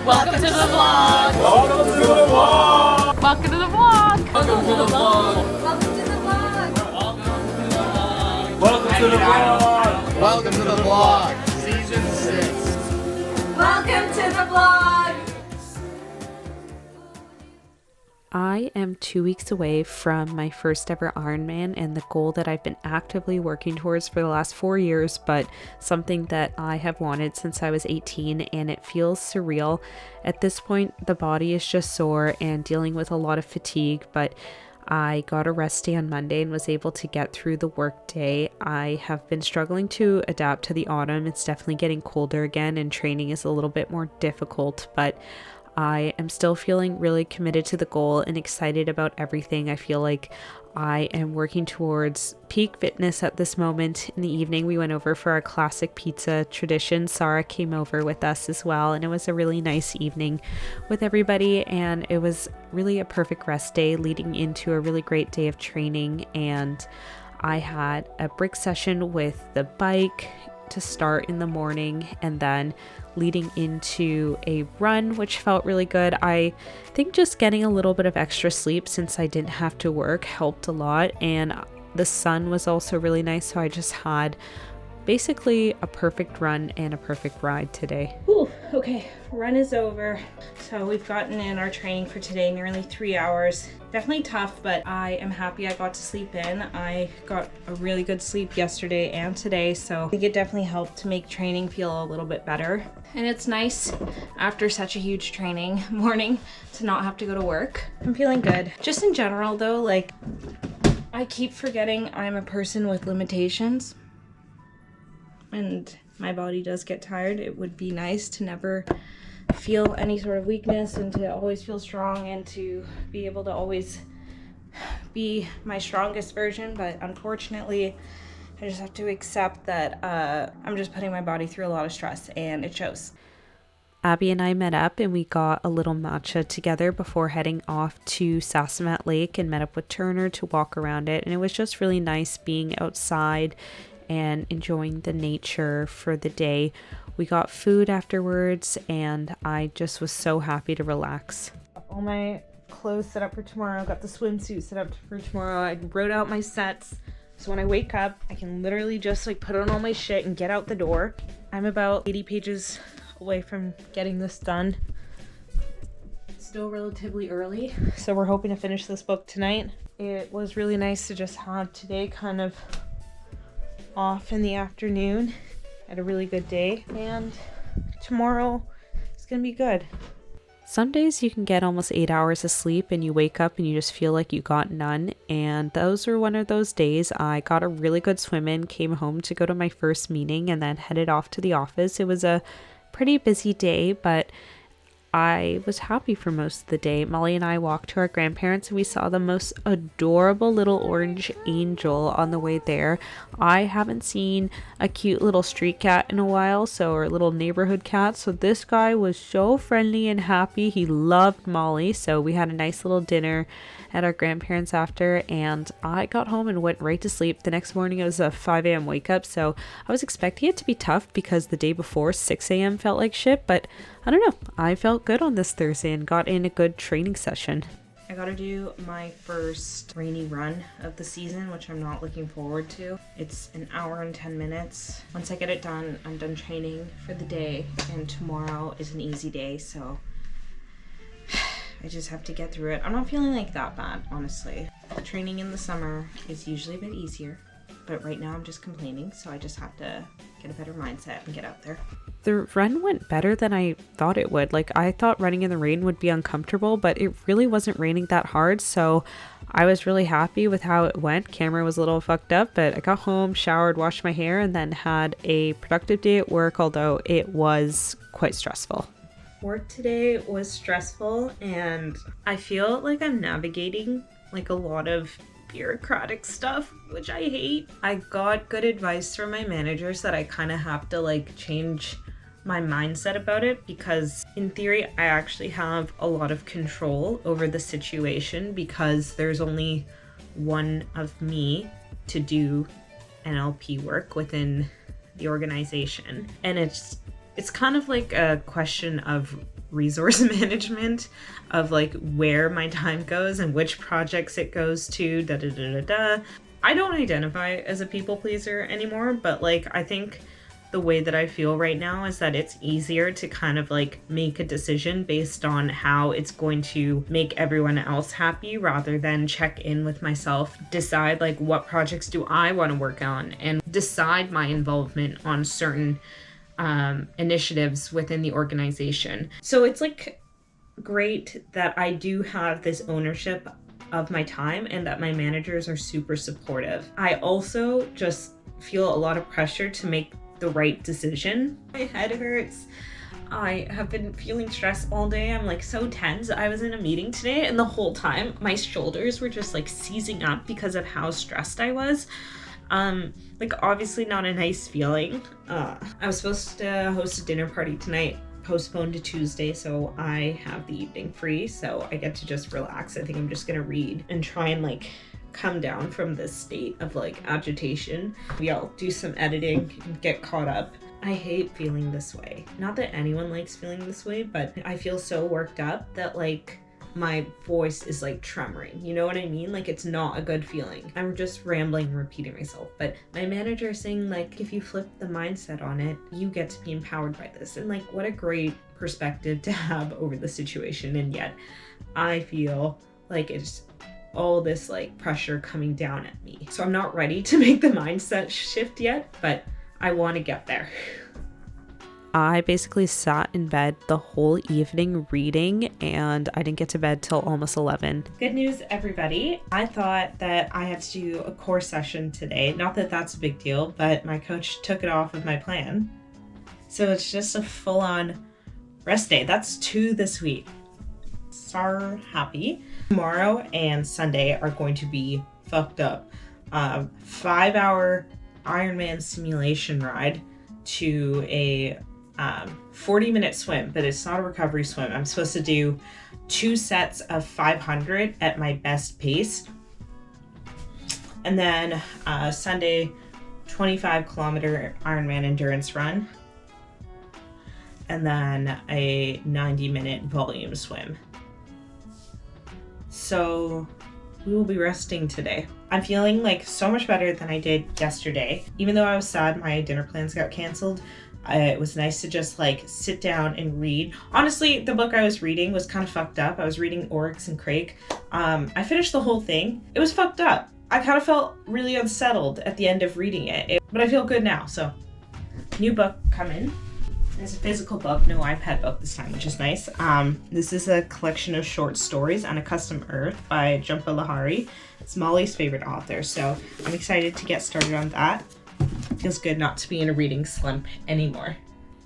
Welcome to the vlog. Welcome to the vlog. Welcome to the vlog. Welcome to the vlog. Welcome to the vlog. Welcome to the vlog. Welcome to the vlog, season 6. Welcome to the vlog! I am 2 weeks away from my first ever Ironman and the goal that I've been actively working towards for the last 4 years, but something that I have wanted since I was 18, and it feels surreal. At this point, the body is just sore and dealing with a lot of fatigue, but I got a rest day on Monday and was able to get through the work day. I have been struggling to adapt to the autumn. It's definitely getting colder again and training is a little bit more difficult, but I am still feeling really committed to the goal and excited about everything. I feel like I am working towards peak fitness at this moment. In the evening, we went over for our classic pizza tradition. Sarah came over with us as well, and it was a really nice evening with everybody, and it was really a perfect rest day leading into a really great day of training. And I had a brick session with the bike to start in the morning, and then leading into a run, which felt really good. I think just getting a little bit of extra sleep since I didn't have to work helped a lot, and the sun was also really nice, so I just had basically a perfect run and a perfect ride today. Ooh, okay, run is over. So we've gotten in our training for today, nearly 3 hours. Definitely tough, but I am happy I got to sleep in. I got a really good sleep yesterday and today, so I think it definitely helped to make training feel a little bit better. And it's nice after such a huge training morning to not have to go to work. I'm feeling good. Just in general though, like, I keep forgetting I'm a person with limitations. And my body does get tired. It would be nice to never feel any sort of weakness and to always feel strong and to be able to always be my strongest version, but unfortunately I just have to accept that I'm just putting my body through a lot of stress, and it shows. Abby and I met up and we got a little matcha together before heading off to Sassamat Lake and met up with Turner to walk around it, and it was just really nice being outside and enjoying the nature for the day. We got food afterwards and I just was so happy to relax. All my clothes set up for tomorrow. Got the swimsuit set up for tomorrow. I wrote out my sets, so when I wake up I can literally just like put on all my shit and get out the door. I'm about 80 pages away from getting this done. It's still relatively early, so we're hoping to finish this book tonight. It was really nice to just have today kind of off in the afternoon. Had a really good day, and tomorrow is gonna be good. Some days you can get almost 8 hours of sleep and you wake up and you just feel like you got none, and those were one of those days. I got a really good swim in, came home to go to my first meeting, and then headed off to the office. It was a pretty busy day, but I was happy for most of the day. Molly and I walked to our grandparents and we saw the most adorable little orange angel on the way there. I haven't seen a cute little street cat in a while, or a little neighborhood cat, so this guy was so friendly and happy. He loved Molly, so we had a nice little dinner at our grandparents after, and I got home and went right to sleep. The next morning it was a 5 a.m. wake up, so I was expecting it to be tough because the day before 6 a.m. felt like shit, but I don't know, I felt good on this Thursday and got in a good training session. I gotta do my first rainy run of the season, which I'm not looking forward to. It's an hour and 10 minutes. Once I get it done, I'm done training for the day, and tomorrow is an easy day, so I just have to get through it. I'm not feeling like that bad, honestly. Training in the summer is usually a bit easier, but right now I'm just complaining, so I just have to get a better mindset and get out there. The run went better than I thought it would. Like, I thought running in the rain would be uncomfortable, but it really wasn't raining that hard, so I was really happy with how it went. Camera was a little fucked up, but I got home, showered, washed my hair, and then had a productive day at work, although it was quite stressful. Work today was stressful, and I feel like I'm navigating like a lot of bureaucratic stuff, which I hate. I got good advice from my managers that I kind of have to like change my mindset about it, because in theory I actually have a lot of control over the situation because there's only one of me to do NLP work within the organization, and it's It's kind of like a question of resource management, of like where my time goes and which projects it goes to, da da da da da. I don't identify as a people pleaser anymore, but like I think the way that I feel right now is that it's easier to kind of like make a decision based on how it's going to make everyone else happy rather than check in with myself, decide like what projects do I want to work on, and decide my involvement on certain initiatives within the organization. So it's like great that I do have this ownership of my time and that my managers are super supportive. I also just feel a lot of pressure to make the right decision. My head hurts. I have been feeling stressed all day. I'm like so tense. I was in a meeting today and the whole time my shoulders were just like seizing up because of how stressed I was. Like obviously not a nice feeling. I was supposed to host a dinner party tonight, postponed to Tuesday, so I have the evening free, so I get to just relax. I think I'm just gonna read and try and like come down from this state of like agitation. Maybe I'll do some editing and get caught up. I hate feeling this way. Not that anyone likes feeling this way, but I feel so worked up that like my voice is like tremoring. You know what I mean? Like it's not a good feeling. I'm just rambling and repeating myself. But my manager is saying like, if you flip the mindset on it, you get to be empowered by this. And like, what a great perspective to have over the situation. And yet I feel like it's all this like pressure coming down at me. So I'm not ready to make the mindset shift yet, but I want to get there. I basically sat in bed the whole evening reading, and I didn't get to bed till almost 11. Good news, everybody. I thought that I had to do a core session today. Not that that's a big deal, but my coach took it off of my plan. So it's just a full-on rest day. That's 2 this week. So happy. Tomorrow and Sunday are going to be fucked up. 5-hour Ironman simulation ride to a 40-minute swim, but it's not a recovery swim. I'm supposed to do 2 sets of 500 at my best pace. And then Sunday, 25-kilometer Ironman endurance run. And then a 90-minute volume swim. So we will be resting today. I'm feeling like so much better than I did yesterday. Even though I was sad my dinner plans got canceled, it was nice to just like sit down and read. Honestly, the book I was reading was kind of fucked up. I was reading Oryx and Crake. I finished the whole thing. It was fucked up. I kind of felt really unsettled at the end of reading it, but I feel good now. So new book coming. It's a physical book, no iPad book this time, which is nice. This is a collection of short stories on a custom earth by Jhumpa Lahiri. It's Molly's favorite author, so I'm excited to get started on that. Feels good not to be in a reading slump anymore.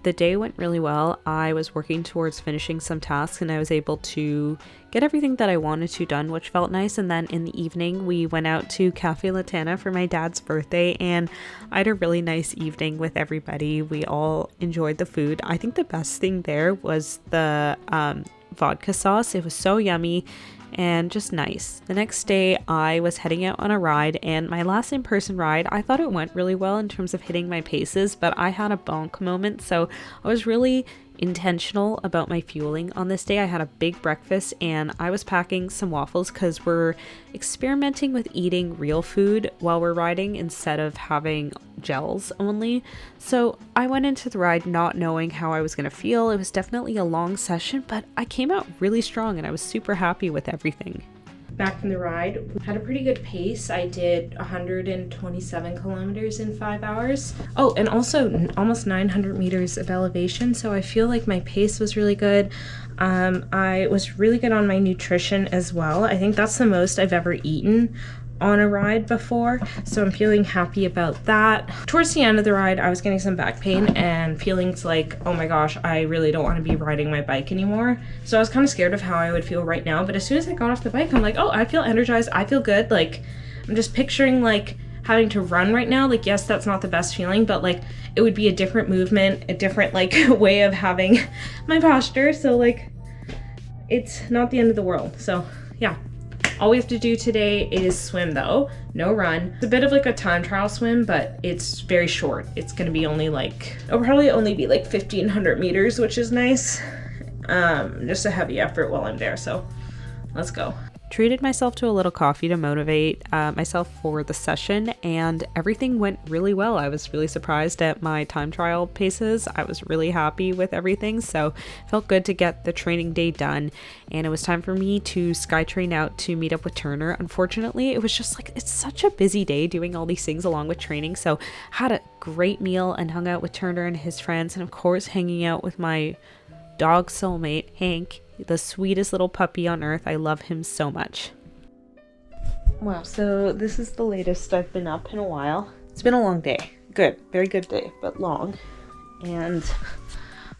The day went really well. I was working towards finishing some tasks and I was able to get everything that I wanted to done, which felt nice. And then in the evening, we went out to Cafe Latana for my dad's birthday and I had a really nice evening with everybody. We all enjoyed the food. I think the best thing there was the vodka sauce. It was so yummy and just nice. The next day I was heading out on a ride, and my last in-person ride, I thought it went really well in terms of hitting my paces, but I had a bonk moment, so I was really intentional about my fueling on this day. I had a big breakfast and I was packing some waffles because we're experimenting with eating real food while we're riding instead of having gels only. So I went into the ride not knowing how I was going to feel. It was definitely a long session, but I came out really strong and I was super happy with everything. Back from the ride, had a pretty good pace. I did 127 kilometers in 5 hours. Oh, and also almost 900 meters of elevation. So I feel like my pace was really good. I was really good on my nutrition as well. I think that's the most I've ever eaten on a ride before, so I'm feeling happy about that. Towards the end of the ride, I was getting some back pain and feelings like, oh my gosh, I really don't want to be riding my bike anymore. So I was kind of scared of how I would feel right now, but as soon as I got off the bike, I'm like, oh, I feel energized, I feel good. Like, I'm just picturing like having to run right now. Like, yes, that's not the best feeling, but like it would be a different movement, a different like way of having my posture. So like, it's not the end of the world. So yeah, All we have to do today is swim though, no run. It's a bit of like a time trial swim, but it's very short. It's gonna be only like, it'll probably only be like 1,500 meters, which is nice. Just a heavy effort while I'm there, so let's go. Treated myself to a little coffee to motivate myself for the session, and everything went really well. I was really surprised at my time trial paces. I was really happy with everything, so it felt good to get the training day done. And it was time for me to SkyTrain out to meet up with Turner. Unfortunately, it was just like, it's such a busy day doing all these things along with training, so had a great meal and hung out with Turner and his friends, and of course hanging out with my dog soulmate, Hank, the sweetest little puppy on earth. I love him so much. Wow, so this is the latest I've been up in a while. It's been a long day. Good, very good day, but long. And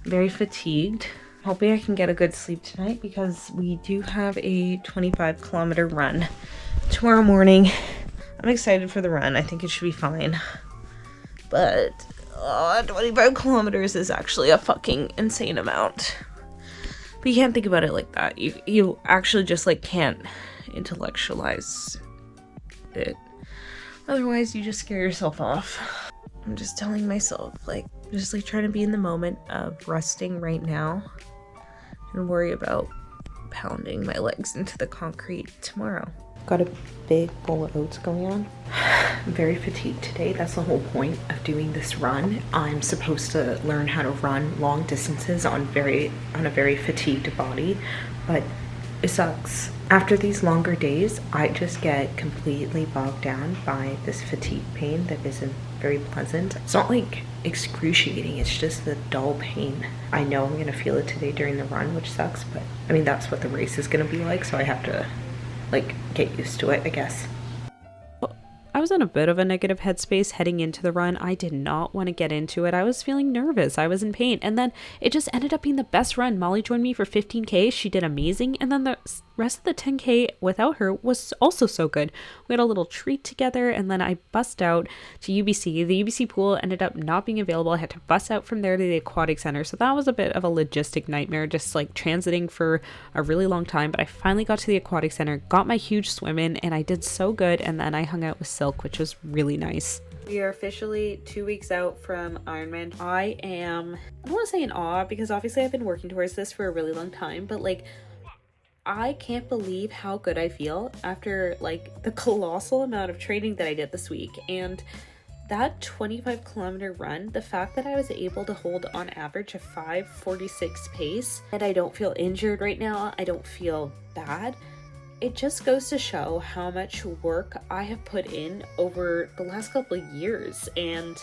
very fatigued. Hoping I can get a good sleep tonight because we do have a 25-kilometer run tomorrow morning. I'm excited for the run. I think it should be fine. But 25 kilometers is actually a fucking insane amount. But you can't think about it like that. You actually just like can't intellectualize it. Otherwise you just scare yourself off. I'm just telling myself, like, just like trying to be in the moment of resting right now and worry about pounding my legs into the concrete tomorrow. Got a big bowl of oats going on. I'm very fatigued today. That's the whole point of doing this run. I'm supposed to learn how to run long distances on a very fatigued body, but it sucks. After these longer days, I just get completely bogged down by this fatigue pain that isn't very pleasant. It's not like excruciating, it's just the dull pain. I know I'm gonna feel it today during the run, which sucks, but I mean, that's what the race is gonna be like, so I have to like get used to it, I guess. I was in a bit of a negative headspace heading into the run. I did not want to get into it. I was feeling nervous. I was in pain. And then it just ended up being the best run. Molly joined me for 15K. She did amazing. And then the rest of the 10K without her was also so good. We had a little treat together, and then I bussed out to UBC. The UBC pool ended up not being available. I had to bus out from there to the aquatic center. So that was a bit of a logistic nightmare, just like transiting for a really long time. But I finally got to the aquatic center, got my huge swim in, and I did so good. And then I hung out with Silk, which was really nice. We are officially 2 weeks out from Ironman. I don't want to say in awe, because obviously I've been working towards this for a really long time, but like, I can't believe how good I feel after like the colossal amount of training that I did this week. And that 25-kilometer run, the fact that I was able to hold on average a 5:46 pace, and I don't feel injured right now, I don't feel bad, it just goes to show how much work I have put in over the last couple of years. And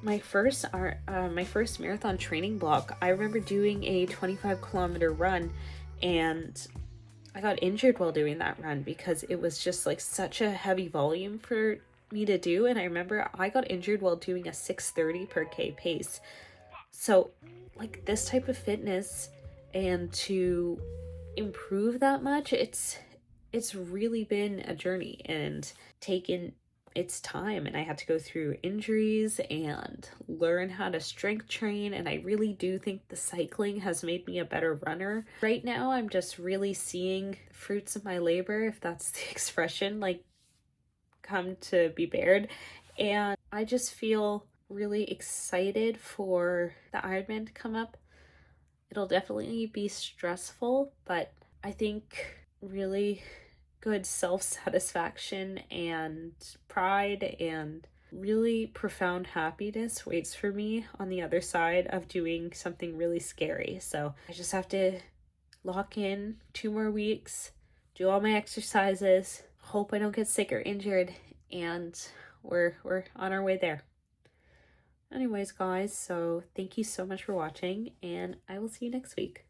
my first marathon training block, I remember doing a 25-kilometer run, and I got injured while doing that run because it was just like such a heavy volume for me to do. And I remember I got injured while doing a 6:30 per K pace. So like this type of fitness, and to improve that much, it's really been a journey and taken its time, and I had to go through injuries and learn how to strength train, and I really do think the cycling has made me a better runner. Right now I'm just really seeing the fruits of my labor, if that's the expression, like come to be bared, and I just feel really excited for the Ironman to come up. It'll definitely be stressful, but I think really good self-satisfaction and pride and really profound happiness waits for me on the other side of doing something really scary. So I just have to lock in 2 more weeks, do all my exercises, hope I don't get sick or injured, and we're on our way there. Anyways, guys, so thank you so much for watching, and I will see you next week.